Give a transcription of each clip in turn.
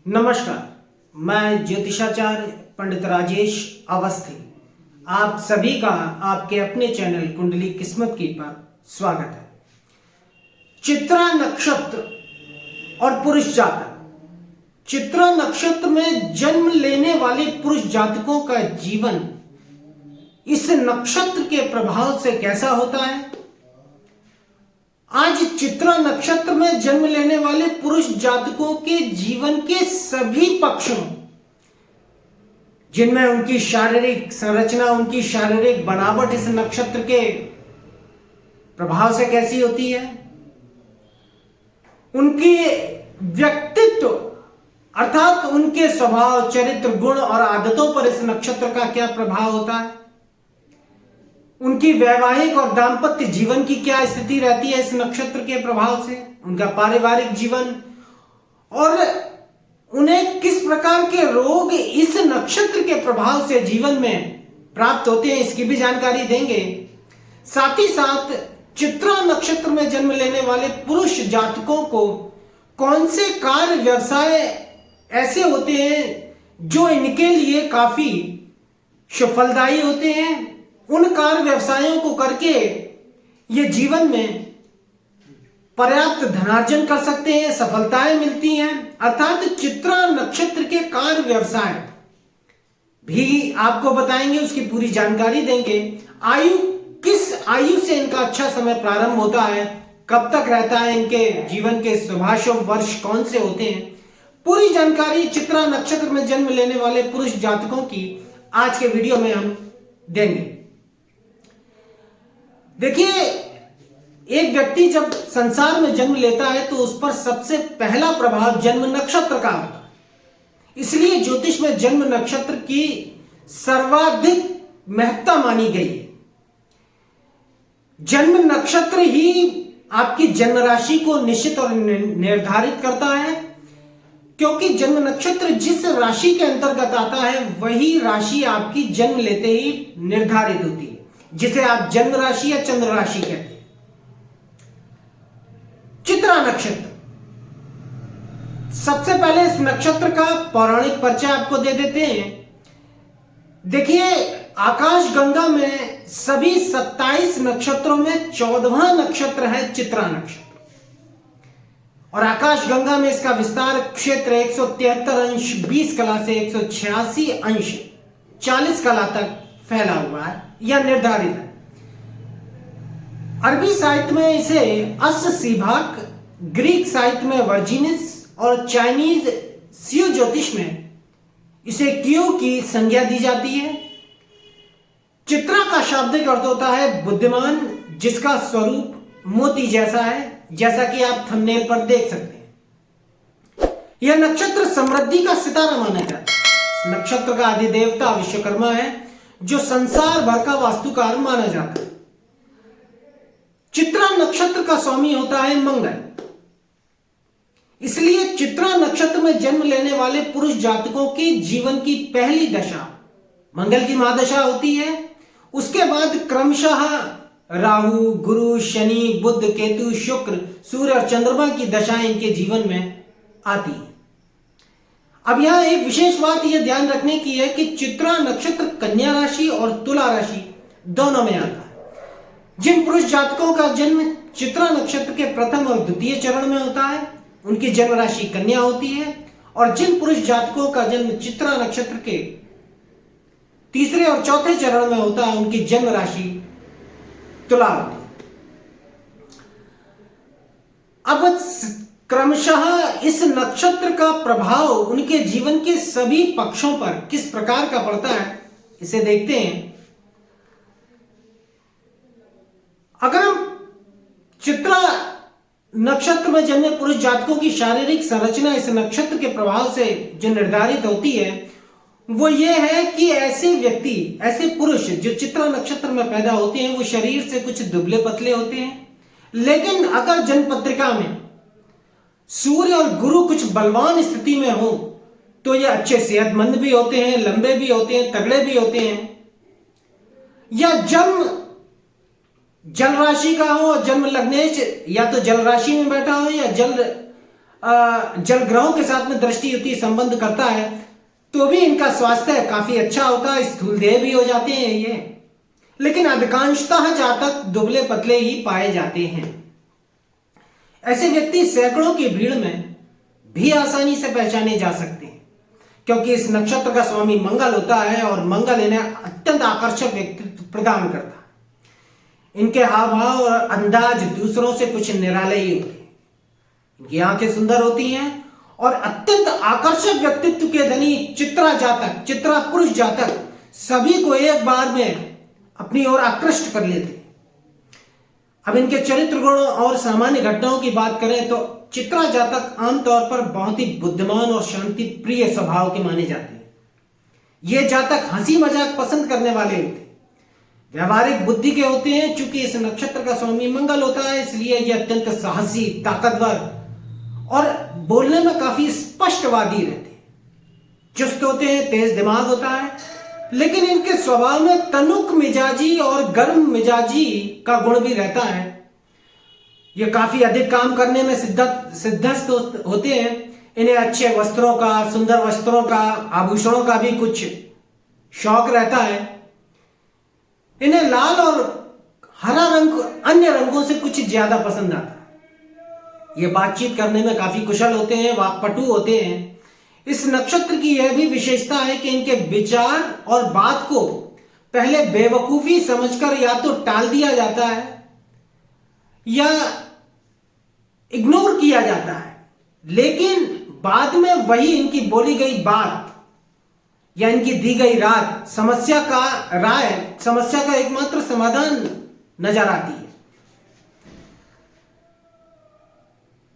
नमस्कार, मैं ज्योतिषाचार्य पंडित राजेश अवस्थी आप सभी का आपके अपने चैनल कुंडली किस्मत की पर स्वागत है। चित्रा नक्षत्र और पुरुष जातक। चित्रा नक्षत्र में जन्म लेने वाले पुरुष जातकों का जीवन इस नक्षत्र के प्रभाव से कैसा होता है। आज चित्रा नक्षत्र में जन्म लेने वाले पुरुष जातकों के जीवन के सभी पक्षों, जिनमें उनकी शारीरिक संरचना, उनकी शारीरिक बनावट इस नक्षत्र के प्रभाव से कैसी होती है, उनकी व्यक्तित्व अर्थात उनके स्वभाव, चरित्र, गुण और आदतों पर इस नक्षत्र का क्या प्रभाव होता है, उनकी वैवाहिक और दाम्पत्य जीवन की क्या स्थिति रहती है इस नक्षत्र के प्रभाव से, उनका पारिवारिक जीवन और उन्हें किस प्रकार के रोग इस नक्षत्र के प्रभाव से जीवन में प्राप्त होते हैं, इसकी भी जानकारी देंगे। साथ ही साथ चित्रा नक्षत्र में जन्म लेने वाले पुरुष जातकों को कौन से कार्य व्यवसाय ऐसे होते हैं जो इनके लिए काफी सफलदायी होते हैं, उन कार्य व्यवसायों को करके ये जीवन में पर्याप्त धनार्जन कर सकते हैं, सफलताएं मिलती हैं। अर्थात चित्रा नक्षत्र के कार्य व्यवसाय भी आपको बताएंगे, उसकी पूरी जानकारी देंगे। किस आयु से इनका अच्छा समय प्रारंभ होता है, कब तक रहता है, इनके जीवन के शुभाशुभ वर्ष कौन से होते हैं, पूरी जानकारी चित्रा नक्षत्र में जन्म लेने वाले पुरुष जातकों की आज के वीडियो में हम देंगे। देखिए, एक व्यक्ति जब संसार में जन्म लेता है तो उस पर सबसे पहला प्रभाव जन्म नक्षत्र का होता है। इसलिए ज्योतिष में जन्म नक्षत्र की सर्वाधिक महत्ता मानी गई है। जन्म नक्षत्र ही आपकी जन्म राशि को निश्चित और निर्धारित करता है, क्योंकि जन्म नक्षत्र जिस राशि के अंतर्गत आता है वही राशि आपकी जन्म लेते ही निर्धारित होती है, जिसे आप जन्म राशि या चंद्र राशि कहते हैं। चित्रा नक्षत्र, सबसे पहले इस नक्षत्र का पौराणिक परिचय आपको दे देते हैं। देखिए, आकाश गंगा में सभी 27 नक्षत्रों में 14वां नक्षत्र है चित्रा नक्षत्र, और आकाश गंगा में इसका विस्तार क्षेत्र 173 अंश 20 कला से 186 अंश 40 कला तक फैला हुआ है या निर्धारित है। अरबी साहित्य में इसे अस्सीभाक, ग्रीक साहित्य में वर्जिनिस और चाइनीज सियो ज्योतिष में इसे क्यू की संज्ञा दी जाती है। चित्रा का शाब्दिक अर्थ होता है बुद्धिमान, जिसका स्वरूप मोती जैसा है, जैसा कि आप थंबनेल पर देख सकते हैं। यह नक्षत्र समृद्धि का सितारा माना जाता है। नक्षत्र का अधिदेवता विश्वकर्मा है, जो संसार भर का वास्तुकार माना जाता है। चित्रा नक्षत्र का स्वामी होता है मंगल। इसलिए चित्रा नक्षत्र में जन्म लेने वाले पुरुष जातकों के जीवन की पहली दशा मंगल की महादशा होती है। उसके बाद क्रमशः राहु, गुरु, शनि, बुध, केतु, शुक्र, सूर्य और चंद्रमा की दशा इनके जीवन में आती है। अब यहां एक विशेष बात यह ध्यान रखने की है कि चित्रा नक्षत्र कन्या राशि और तुला राशि दोनों में आता है। जिन पुरुष जातकों का जन्म चित्रा नक्षत्र के प्रथम और द्वितीय चरण में होता है, उनकी जन्म राशि कन्या होती है, और जिन पुरुष जातकों का जन्म चित्रा नक्षत्र के तीसरे और चौथे चरण में होता है, उनकी जन्म राशि तुला होती है। अब क्रमशः इस नक्षत्र का प्रभाव उनके जीवन के सभी पक्षों पर किस प्रकार का पड़ता है, इसे देखते हैं। अगर हम चित्रा नक्षत्र में जन्मे पुरुष जातकों की शारीरिक संरचना इस नक्षत्र के प्रभाव से जो निर्धारित होती है, वो ये है कि ऐसे व्यक्ति, ऐसे पुरुष जो चित्रा नक्षत्र में पैदा होते हैं, वो शरीर से कुछ दुबले पतले होते हैं, लेकिन अगर जन्म पत्रिका में सूर्य और गुरु कुछ बलवान स्थिति में हो तो ये अच्छे सेहतमंद भी होते हैं, लंबे भी होते हैं, तगड़े भी होते हैं। या जन्म जल राशि का हो, जन्म लग्नेश या तो जल राशि में बैठा हो या जल जल ग्रहों के साथ में दृष्टि युति संबंध करता है तो भी इनका स्वास्थ्य काफी अच्छा होता है, स्थूलदेह भी हो जाते हैं ये। लेकिन अधिकांशतः जातक दुबले पतले ही पाए जाते हैं। ऐसे व्यक्ति सैकड़ों की भीड़ में भी आसानी से पहचाने जा सकते हैं क्योंकि इस नक्षत्र का स्वामी मंगल होता है और मंगल इन्हें अत्यंत आकर्षक व्यक्तित्व प्रदान करता है। इनके हाव भाव और अंदाज दूसरों से कुछ निराले ही होते हैं। इनकी आंखें सुंदर होती हैं और अत्यंत आकर्षक व्यक्तित्व के धनी चित्रा जातक, चित्रा पुरुष जातक सभी को एक बार में अपनी ओर आकृष्ट कर लेते हैं। अब इनके चरित्र गुण और सामान्य घटनाओं की बात करें तो चित्रा जातक आमतौर पर बहुत ही बुद्धिमान और शांति प्रिय स्वभाव के माने जाते हैं। ये जातक हंसी मजाक पसंद करने वाले होते हैं, व्यवहारिक बुद्धि के होते हैं। चूंकि इस नक्षत्र का स्वामी मंगल होता है इसलिए ये अत्यंत साहसी, ताकतवर और बोलने में काफी स्पष्टवादी रहते हैं। चुस्त होते हैं, तेज दिमाग होता है, लेकिन इनके स्वभाव में तनुक मिजाजी और गर्म मिजाजी का गुण भी रहता है। ये काफी अधिक काम करने में सिद्धस्त होते हैं। इन्हें अच्छे वस्त्रों का, सुंदर वस्त्रों का, आभूषणों का भी कुछ शौक रहता है। इन्हें लाल और हरा रंग अन्य रंगों से कुछ ज्यादा पसंद आता है। ये बातचीत करने में काफी कुशल होते हैं, वाक्पटु होते हैं। इस नक्षत्र की यह भी विशेषता है कि इनके विचार और बात को पहले बेवकूफी समझकर या तो टाल दिया जाता है या इग्नोर किया जाता है, लेकिन बाद में वही इनकी बोली गई बात या इनकी दी गई समस्या का एकमात्र समाधान नजर आती है।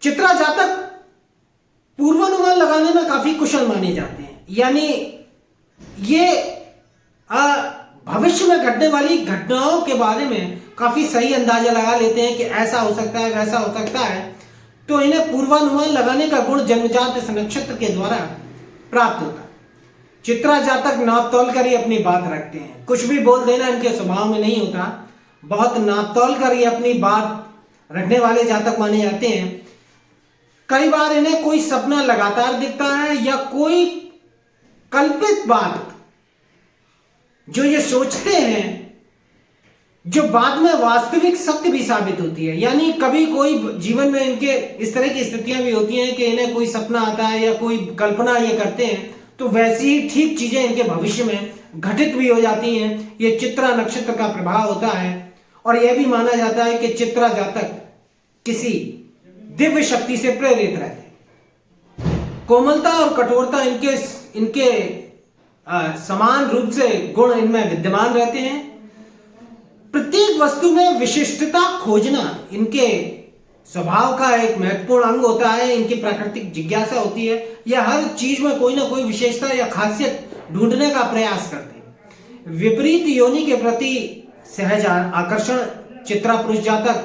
चित्रा जातक पूर्वानुमान लगाने में काफी कुशल माने जाते हैं, यानी ये भविष्य में घटने वाली घटनाओं के बारे में काफी सही अंदाजा लगा लेते हैं कि ऐसा हो सकता है, वैसा हो सकता है। तो इन्हें पूर्वानुमान लगाने का गुण जन्मजात इस नक्षत्र के द्वारा प्राप्त होता है। चित्रा जातक नाप तौल कर ही अपनी बात रखते हैं, कुछ भी बोल देना इनके स्वभाव में नहीं होता। बहुत नाप तौल कर ही अपनी बात रखने वाले जातक माने जाते हैं। कई बार इन्हें कोई सपना लगातार दिखता है या कोई कल्पित बात जो ये सोचते हैं जो बाद में वास्तविक सत्य भी साबित होती है। यानी कभी कोई जीवन में इनके इस तरह की स्थितियां भी होती हैं कि इन्हें कोई सपना आता है या कोई कल्पना ये करते हैं तो वैसी ही ठीक चीजें इनके भविष्य में घटित भी हो जाती हैं। ये चित्रा नक्षत्र का प्रभाव होता है और यह भी माना जाता है कि चित्रा जातक किसी दिव्य शक्ति से प्रेरित रहते हैं। कोमलता और कठोरता इनके समान रूप से गुण इनमें विद्यमान रहते हैं। प्रत्येक वस्तु में विशिष्टता खोजना इनके स्वभाव का एक महत्वपूर्ण अंग होता है। इनकी प्राकृतिक जिज्ञासा होती है, यह हर चीज में कोई ना कोई विशेषता या खासियत ढूंढने का प्रयास करते हैं। विपरीत योनि के प्रति सहज आकर्षण चित्रा पुरुष जातक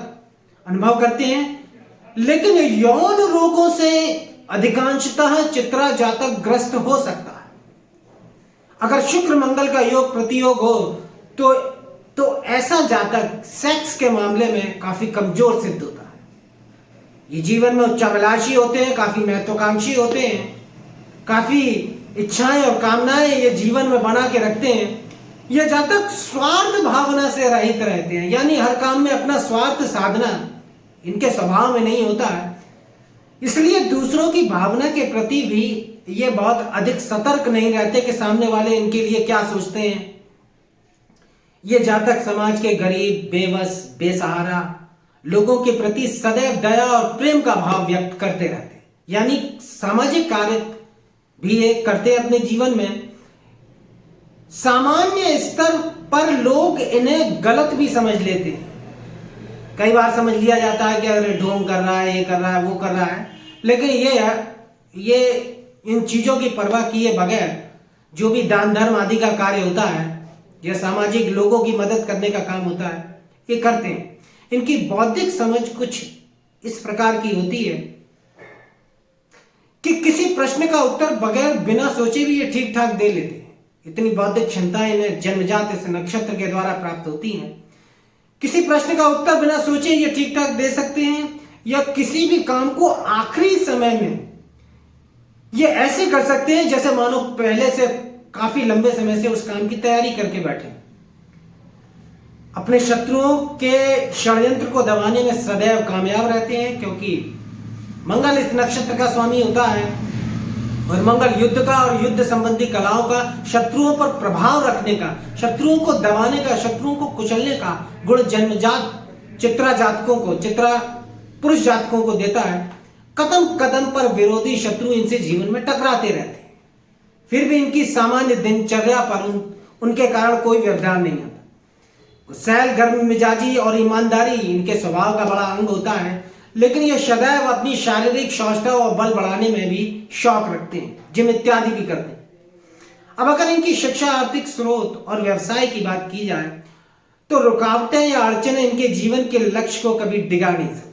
अनुभव करते हैं, लेकिन यौन रोगों से अधिकांशतः चित्रा जातक ग्रस्त हो सकता है। अगर शुक्र मंगल का योग प्रतियोग हो तो ऐसा जातक सेक्स के मामले में काफी कमजोर सिद्ध होता है। ये जीवन में उच्चाभिलाषी होते हैं, काफी महत्वाकांक्षी होते हैं, काफी इच्छाएं और कामनाएं ये जीवन में बना के रखते हैं। ये जातक स्वार्थ भावना से रहित रहते हैं, यानी हर काम में अपना स्वार्थ साधना इनके स्वभाव में नहीं होता है। इसलिए दूसरों की भावना के प्रति भी ये बहुत अधिक सतर्क नहीं रहते कि सामने वाले इनके लिए क्या सोचते हैं। ये जातक समाज के गरीब, बेबस, बेसहारा लोगों के प्रति सदैव दया और प्रेम का भाव व्यक्त करते रहते हैं, यानी सामाजिक कार्य भी ये करते हैं अपने जीवन में। सामान्य स्तर पर लोग इन्हें गलत भी समझ लेते हैं। कई बार समझ लिया जाता है कि अरे ढोंग कर रहा है, ये कर रहा है, वो कर रहा है, लेकिन ये इन चीजों की परवाह किए बगैर जो भी दान धर्म आदि का कार्य होता है या सामाजिक लोगों की मदद करने का काम होता है, ये करते हैं। इनकी बौद्धिक समझ कुछ इस प्रकार की होती है कि किसी प्रश्न का उत्तर बगैर बिना सोचे भी ये ठीक ठाक दे लेते हैं। इतनी बौद्धिक क्षमताएं इन्हें जन्मजात इस नक्षत्र के द्वारा प्राप्त होती हैं। किसी प्रश्न का उत्तर बिना सोचे ये ठीक ठाक दे सकते हैं। या किसी भी काम को आखिरी समय में ये ऐसे कर सकते हैं जैसे मानो पहले से काफी लंबे समय से उस काम की तैयारी करके बैठे। अपने शत्रुओं के षड्यंत्र को दबाने में सदैव कामयाब रहते हैं, क्योंकि मंगल इस नक्षत्र का स्वामी होता है और मंगल युद्ध का और युद्ध संबंधी कलाओं का, शत्रुओं पर प्रभाव रखने का, शत्रुओं को दबाने का, शत्रुओं को कुचलने का गुण जन्मजात चित्रा पुरुष जातकों को देता है। कदम कदम पर विरोधी शत्रु इनसे जीवन में टकराते रहते हैं, फिर भी इनकी सामान्य दिनचर्या पर उनके कारण कोई व्यवधान नहीं आता। गुस्सैल, गर्म मिजाजी और ईमानदारी इनके स्वभाव का बड़ा अंग होता है, लेकिन ये सदैव अपनी शारीरिक सौष्ठव और बल बढ़ाने में भी शौक रखते हैं, जिम इत्यादि भी करते हैं। अब अगर इनकी शिक्षा, आर्थिक स्रोत और व्यवसाय की बात की जाए तो रुकावटें या अड़चनें इनके जीवन के लक्ष्य को कभी डिगा नहीं सकती।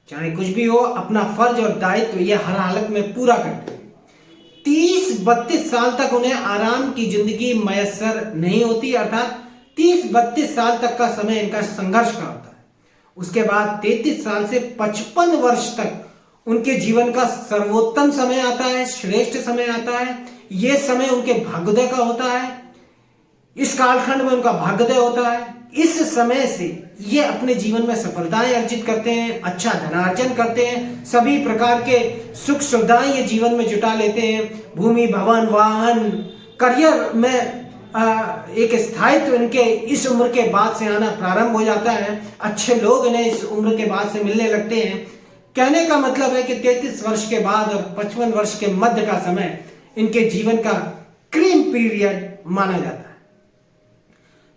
चाहे कुछ भी हो, अपना फर्ज और दायित्व ये हर हालत में पूरा करते हैं। 30-32 साल तक उन्हें आराम की जिंदगी मयस्सर नहीं होती, अर्थात 30-32 साल तक का समय इनका संघर्ष का होता है। उसके बाद 33 साल से 55 वर्ष तक उनके जीवन का सर्वोत्तम समय आता है, श्रेष्ठ समय आता है। यह समय उनके भाग्योदय का होता है, इस कालखंड में उनका भाग्योदय होता है। इस समय से ये अपने जीवन में सफलताएं अर्जित करते हैं, अच्छा धनार्जन करते हैं, सभी प्रकार के सुख सुविधाएं ये जीवन में जुटा लेते हैं। भूमि, भवन, वाहन, करियर में एक स्थायित्व इनके इस उम्र के बाद से आना प्रारंभ हो जाता है। अच्छे लोग इन्हें इस उम्र के बाद से मिलने लगते हैं। कहने का मतलब है कि 33 वर्ष के बाद और 55 वर्ष के मध्य का समय इनके जीवन का क्रीम पीरियड माना जाता है।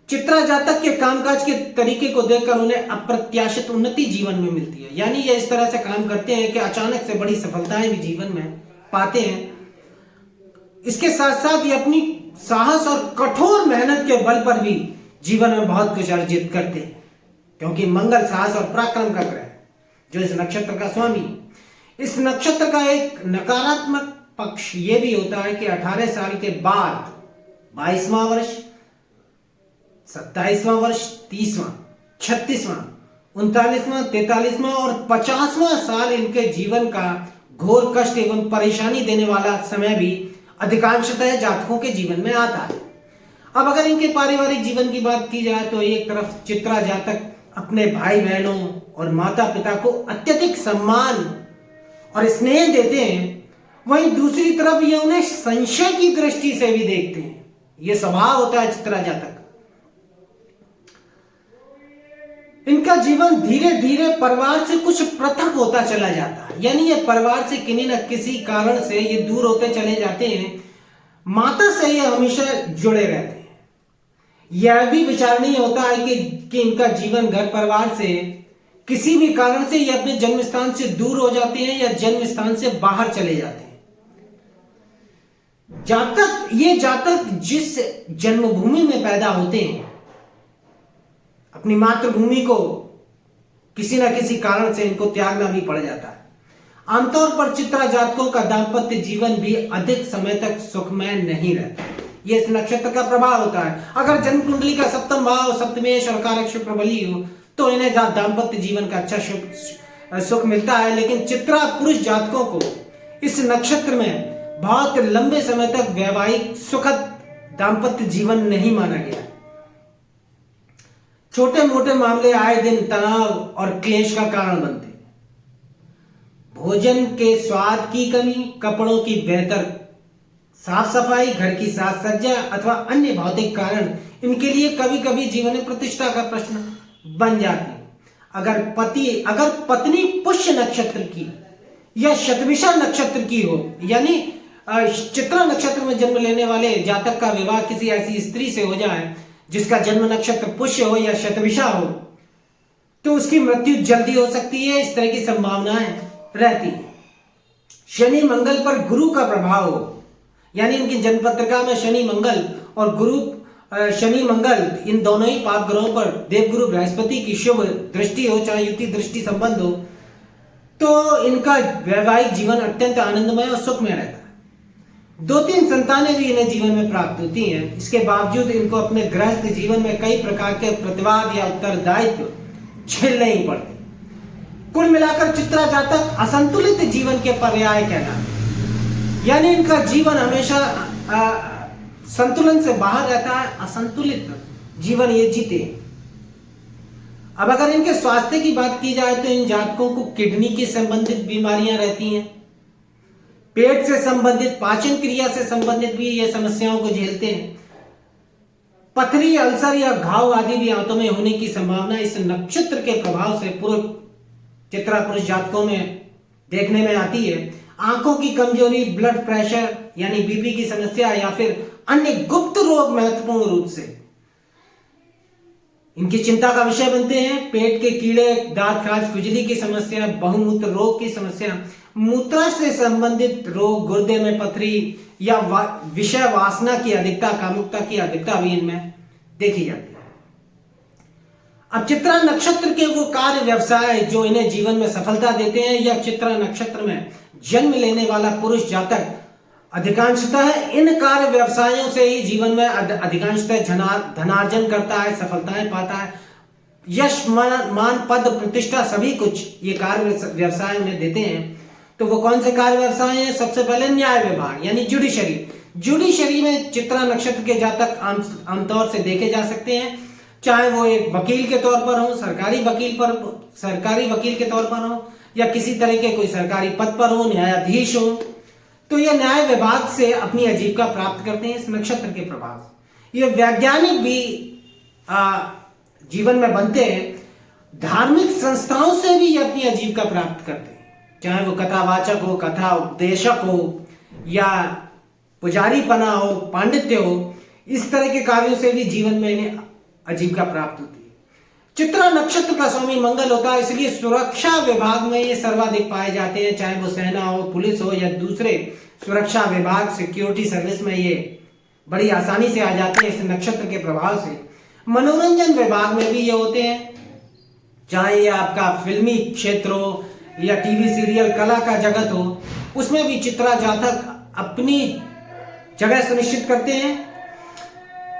चित्रा जातक के कामकाज के तरीके को देखकर उन्हें अप्रत्याशित उन्नति जीवन में मिलती है, यानी ये इस तरह से काम करते हैं कि अचानक से बड़ी सफलताएं भी जीवन में पाते हैं। इसके साथ साथ ये अपनी साहस और कठोर मेहनत के बल पर भी जीवन में बहुत कुछ अर्जित करते हैं, क्योंकि मंगल साहस और पराक्रम का ग्रह है, जो इस नक्षत्र का स्वामी। इस नक्षत्र का एक नकारात्मक पक्ष यह भी होता है कि 18 साल के बाद 22वां वर्ष, 27वां वर्ष, 30वां, 36वां, 39वां, 43वां और 50वां साल इनके जीवन का घोर कष्ट एवं परेशानी देने वाला समय भी अधिकांशतः जातकों के जीवन में आता है। अब अगर इनके पारिवारिक जीवन की बात की जाए तो एक तरफ चित्रा जातक अपने भाई बहनों और माता पिता को अत्यधिक सम्मान और स्नेह देते हैं, वहीं दूसरी तरफ ये उन्हें संशय की दृष्टि से भी देखते हैं। यह स्वभाव होता है चित्रा जातक। इनका जीवन धीरे धीरे परिवार से कुछ पृथक होता चला जाता है, यानी ये परिवार से किसी न किसी कारण से ये दूर होते चले जाते हैं। माता से ये हमेशा जुड़े रहते हैं। यह भी विचारणीय होता है कि इनका जीवन घर परिवार से किसी भी कारण से ये अपने जन्म स्थान से दूर हो जाते हैं या जन्म स्थान से बाहर चले जाते हैं। जातक जिस जन्मभूमि में पैदा होते हैं, अपनी मातृभूमि को किसी न किसी कारण से इनको त्यागना भी पड़ जाता है। आमतौर पर चित्रा जातकों का दाम्पत्य जीवन भी अधिक समय तक सुखमय नहीं रहता। यह इस नक्षत्र का प्रभाव होता है। अगर जन्म कुंडली का सप्तम भाव सप्तमेश और कारक शुक्र बली हो तो इन्हें दाम्पत्य जीवन का अच्छा सुख मिलता है, लेकिन चित्रा पुरुष जातकों को इस नक्षत्र में बहुत लंबे समय तक वैवाहिक सुखद दाम्पत्य जीवन नहीं माना गया। छोटे मोटे मामले आए दिन तनाव और क्लेश का कारण बनते हैं। भोजन के स्वाद की कमी, कपड़ों की बेहतर साफ सफाई, घर की साज सज्जा अथवा अन्य भौतिक कारण इनके लिए कभी कभी जीवन में प्रतिष्ठा का प्रश्न बन जाती है। अगर पत्नी पुष्य नक्षत्र की या शतभिषा नक्षत्र की हो, यानी चित्रा नक्षत्र में जन्म लेने वाले जातक का विवाह किसी ऐसी स्त्री से हो जाए जिसका जन्म नक्षत्र पुष्य हो या शतभिषा हो, तो उसकी मृत्यु जल्दी हो सकती है। इस तरह की संभावनाएं रहती है। शनि मंगल पर गुरु का प्रभाव हो, यानी इनकी जन्म पत्रिका में शनि मंगल और गुरु शनि मंगल इन दोनों ही पाप ग्रहों पर देवगुरु बृहस्पति की शुभ दृष्टि हो, चाहे युति दृष्टि संबंध हो, तो इनका वैवाहिक जीवन अत्यंत आनंदमय और सुखमय रहता है। 2-3 संतानें भी इन्हें जीवन में प्राप्त होती हैं। इसके बावजूद इनको अपने गृहस्थ जीवन में कई प्रकार के प्रतिवाद या उत्तरदायित्व झेलने ही पड़ते। कुल मिलाकर चित्रा जातक असंतुलित जीवन के पर्याय कहलाते, यानी इनका जीवन हमेशा संतुलन से बाहर रहता है, असंतुलित जीवन ये जीते। अब अगर इनके स्वास्थ्य की बात की जाए तो इन जातकों को किडनी की संबंधित बीमारियां रहती हैं, पेट से संबंधित, पाचन क्रिया से संबंधित भी ये समस्याओं को झेलते हैं। पथरी, अल्सर या घाव आदि भी आंतों में होने की संभावना इस नक्षत्र के प्रभाव से पूर्व चित्रा पुरुष जातकों में देखने में आती है। आंखों की कमजोरी, ब्लड प्रेशर यानी बीपी की समस्या या फिर अन्य गुप्त रोग महत्वपूर्ण रूप से इनकी चिंता का विषय बनते हैं। पेट के कीड़े, दांत खाज, खुजली की समस्या, बहुमूत्र रोग की समस्या, मूत्र से संबंधित रोग, गुर्दे में पथरी या विषय वासना की अधिकता, कामुकता की अधिकता भी इनमें देखी जाती है। अब चित्रा नक्षत्र के वो कार्य व्यवसाय जो इन्हें जीवन में सफलता देते हैं, या चित्रा नक्षत्र में जन्म लेने वाला पुरुष जातक अधिकांशतः इन कार्य व्यवसायों से ही जीवन में अधिकांशतः धनार्जन करता है, सफलताएं पाता है। यश, मान, पद, प्रतिष्ठा सभी कुछ ये कार्य व्यवसाय उन्हें देते हैं। तो वो कौन से कार्य व्यवसाय हैं? सबसे पहले न्याय विभाग यानी जुडिशरी। जुडिशरी में चित्रा नक्षत्र के जातक आमतौर से देखे जा सकते हैं, चाहे वो एक वकील के तौर पर हो, सरकारी वकील के तौर पर हो, या किसी तरह के कोई सरकारी पद पर हो, न्यायाधीश हो। तो ये न्याय विभाग से अपनी आजीविका प्राप्त करते हैं इस नक्षत्र के प्रभाव से। ये वैज्ञानिक भी जीवन में बनते हैं। धार्मिक संस्थाओं से भी ये अपनी आजीविका प्राप्त करते हैं, चाहे वो कथावाचक हो, कथा उपदेशक हो, या पुजारी पना हो, पांडित्य हो। इस तरह के कार्यों से भी जीवन में इन्हें आजीविका प्राप्त होती है। चित्रा नक्षत्र का स्वामी मंगल होता है, इसलिए सुरक्षा विभाग में ये सर्वाधिक पाए जाते हैं, चाहे वो सेना हो, पुलिस हो, या दूसरे सुरक्षा विभाग, सिक्योरिटी सर्विस में ये बड़ी आसानी से आ जाते हैं इस नक्षत्र के प्रभाव से। मनोरंजन विभाग में भी ये होते हैं, चाहे ये आपका फिल्मी क्षेत्र हो या टीवी सीरियल, कला का जगत हो, उसमें भी चित्रा जातक अपनी जगह सुनिश्चित करते हैं।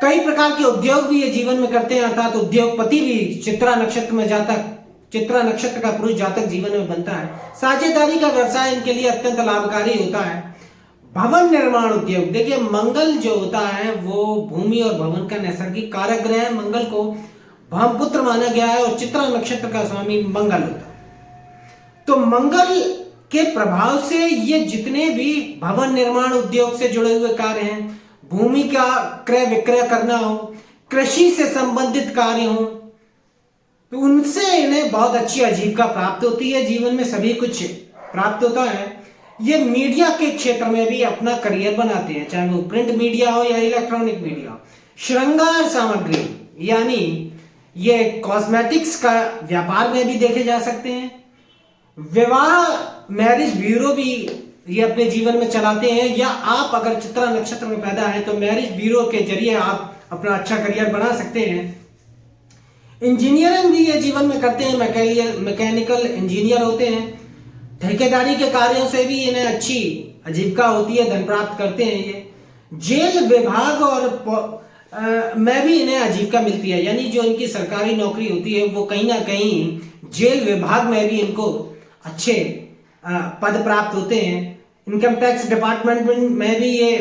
कई प्रकार के उद्योग भी ये जीवन में करते हैं, अर्थात उद्योगपति भी चित्रा नक्षत्र का पुरुष जातक जीवन में बनता है। साझेदारी का व्यवसाय इनके लिए अत्यंत लाभकारी होता है। भवन निर्माण उद्योग, देखिए मंगल जो होता है वो भूमि और भवन का नैसर्गिक कारक ग्रह है। मंगल को भामपुत्र माना गया है और चित्रा नक्षत्र का स्वामी मंगल होता है। तो मंगल के प्रभाव से ये जितने भी भवन निर्माण उद्योग से जुड़े हुए कार्य हैं, भूमि का क्रय विक्रय करना हो, कृषि से संबंधित कार्य हो, तो उनसे इन्हें बहुत अच्छी आजीविका प्राप्त होती है, जीवन में सभी कुछ प्राप्त होता है। ये मीडिया के क्षेत्र में भी अपना करियर बनाते हैं, चाहे वो प्रिंट मीडिया हो या इलेक्ट्रॉनिक मीडिया हो। श्रृंगार सामग्री यानी ये कॉस्मेटिक्स का व्यापार में भी देखे जा सकते हैं। विवाह मैरिज ब्यूरो भी ये अपने जीवन में चलाते हैं, या आप अगर चित्रा नक्षत्र में पैदा है तो मैरिज ब्यूरो के जरिए आप अपना अच्छा करियर बना सकते हैं। इंजीनियरिंग भी ये जीवन में करते हैं, मैकेनिकल इंजीनियर होते हैं। ठेकेदारी के कार्यों से भी इन्हें अच्छी आजीविका होती है, धन प्राप्त करते हैं ये। जेल विभाग और में भी इन्हें आजीविका मिलती है, यानी जो इनकी सरकारी नौकरी होती है वो कहीं ना कहीं जेल विभाग में भी इनको अच्छे पद प्राप्त होते हैं। इनकम टैक्स डिपार्टमेंट में भी ये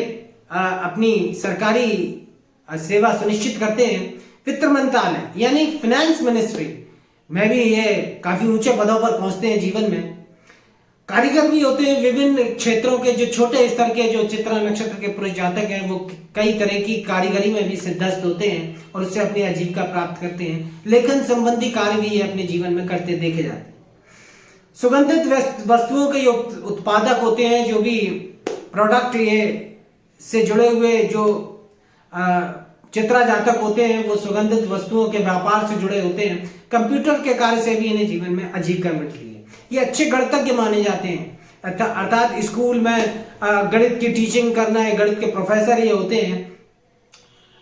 अपनी सरकारी सेवा सुनिश्चित करते हैं। वित्त मंत्रालय यानी फाइनेंस मिनिस्ट्री में भी ये काफी ऊंचे पदों पर पहुंचते हैं जीवन में। कारीगर भी होते हैं, विभिन्न क्षेत्रों के जो छोटे स्तर के जो चित्रा नक्षत्र के पुरुष जातक हैं वो कई तरह की कारीगरी में भी सिद्धस्त होते हैं और उससे अपनी आजीविका प्राप्त करते हैं। लेखन संबंधी कार्य भी ये अपने जीवन में करते देखे जाते हैं। सुगंधित वस्तुओं के उत्पादक होते हैं, जो भी प्रोडक्ट ये से जुड़े हुए जो चित्रा जातक होते हैं वो सुगंधित वस्तुओं के व्यापार से जुड़े होते हैं। कंप्यूटर के कार्य से भी इन्हें जीवन में आजीविका मिलती है। ये अच्छे गणितज्ञ माने जाते हैं, अर्थात स्कूल में गणित की टीचिंग करना है, गणित के प्रोफेसर ये होते हैं।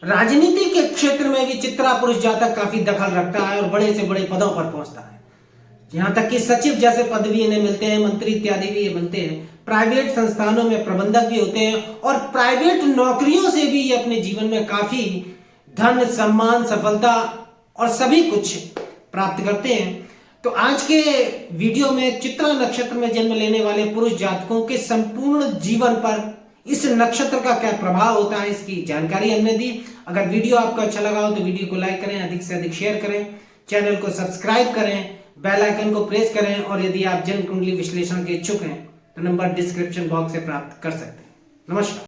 राजनीति के क्षेत्र में भी चित्रा पुरुष जातक काफी दखल रखता है और बड़े से बड़े पदों पर पहुंचता है, यहां तक कि सचिव जैसे पद भी इन्हें मिलते हैं, मंत्री इत्यादि भी ये बनते हैं। प्राइवेट संस्थानों में प्रबंधक भी होते हैं और प्राइवेट नौकरियों से भी ये अपने जीवन में काफी धन, सम्मान, सफलता और सभी कुछ प्राप्त करते हैं। तो आज के वीडियो में चित्रा नक्षत्र में जन्म लेने वाले पुरुष जातकों के संपूर्ण जीवन पर इस नक्षत्र का क्या प्रभाव होता है इसकी जानकारी हमने दी। अगर वीडियो आपको अच्छा लगा हो तो वीडियो को लाइक करें, अधिक से अधिक शेयर करें, चैनल को सब्सक्राइब करें, बेल आइकन को प्रेस करें और यदि आप जन्म कुंडली विश्लेषण के इच्छुक हैं तो नंबर डिस्क्रिप्शन बॉक्स से प्राप्त कर सकते हैं। नमस्कार।